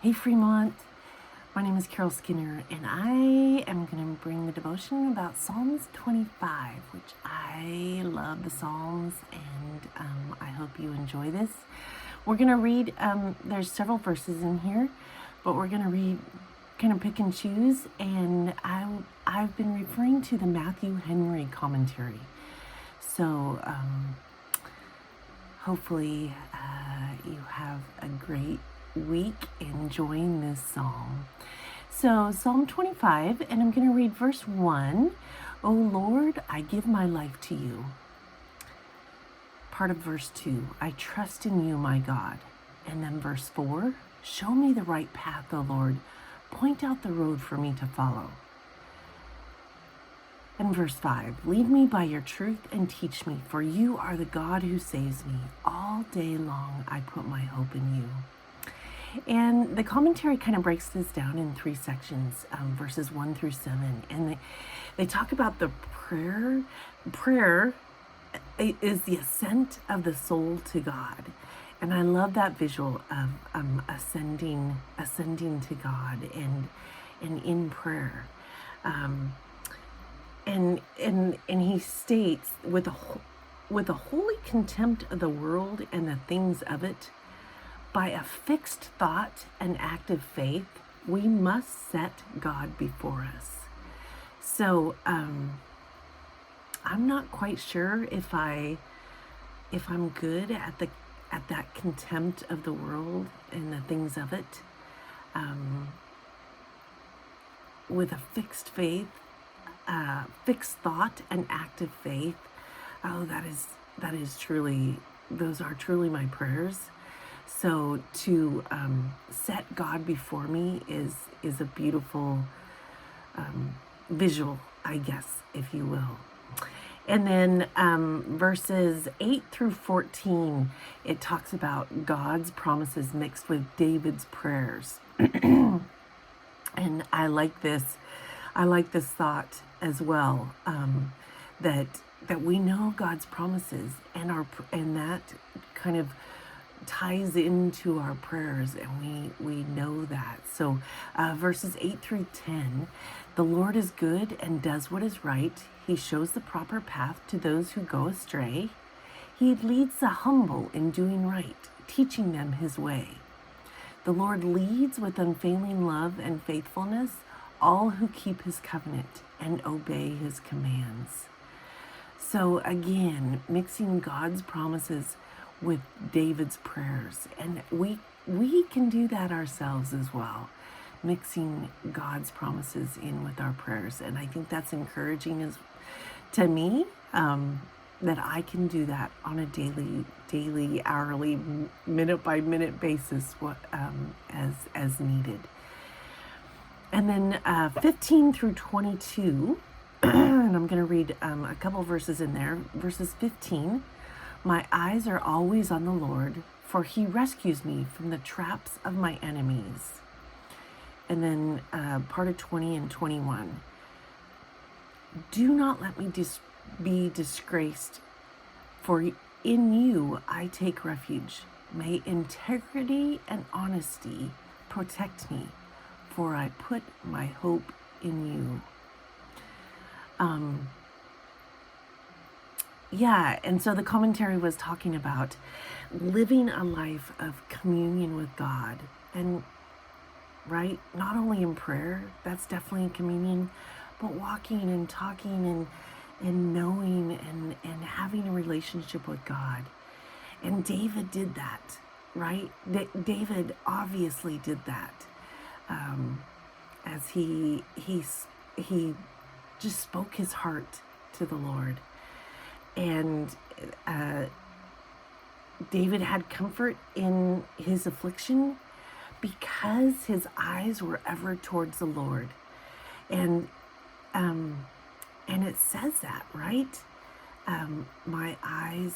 Hey Fremont, my name is Carol Skinner, and I am going to bring the devotion about Psalms 25, which I love the Psalms, and I hope you enjoy this. We're going to read, there's several verses in here, but we're going to read, kind of pick and choose, and I've been referring to the Matthew Henry commentary. So hopefully you have a great week enjoying this psalm. So Psalm 25, and I'm going to read verse 1. O Lord, I give my life to you. Part of verse 2, I trust in you, my God. And then verse 4, show me the right path, O Lord. Point out the road for me to follow. And verse 5, lead me by your truth and teach me, for you are the God who saves me. All day long I put my hope in you. And the commentary kind of breaks this down in three sections, verses 1 through 7. And they talk about the prayer. Prayer is the ascent of the soul to God. And I love that visual of ascending to God and in prayer. And he states, with a holy contempt of the world and the things of it, by a fixed thought and active faith, we must set God before us. So I'm not quite sure if I'm good at that contempt of the world and the things of it. With a fixed faith, fixed thought and active faith. Oh, that is truly, those are truly my prayers. So to set God before me is a beautiful visual, I guess, if you will. And then verses 8 through 14, it talks about God's promises mixed with David's prayers. And I like this thought as well, that we know God's promises, and that kind of ties into our prayers, and we know that. So verses 8 through 10, the Lord is good and does what is right. He shows the proper path to those who go astray. He leads the humble in doing right, teaching them his way. The Lord leads with unfailing love and faithfulness all who keep his covenant and obey his commands. So again, mixing God's promises with David's prayers, and we can do that ourselves as well, mixing God's promises in with our prayers. And I think that's encouraging to me, that I can do that on a daily, hourly, minute by minute basis, as needed. And then 15 through 22, and I'm going to read a couple verses in there. Verses 15, my eyes are always on the Lord, for he rescues me from the traps of my enemies. And then part of 20 and 21, do not let me be disgraced, for in you I take refuge. May integrity and honesty protect me, for I put my hope in you. And so the commentary was talking about living a life of communion with God, and right, not only in prayer, that's definitely communion, but walking and talking and knowing and having a relationship with God. And David did that, right? David obviously did that, as he just spoke his heart to the Lord. And David had comfort in his affliction because his eyes were ever towards the Lord. And it says that, right? My eyes,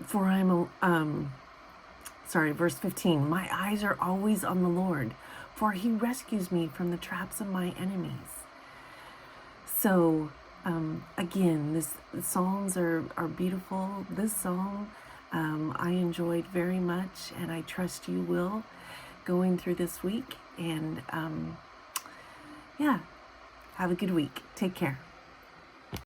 for verse 15, my eyes are always on the Lord, for he rescues me from the traps of my enemies. So again, the Psalms are beautiful. This psalm I enjoyed very much, and I trust you will, going through this week. And yeah, have a good week. Take care.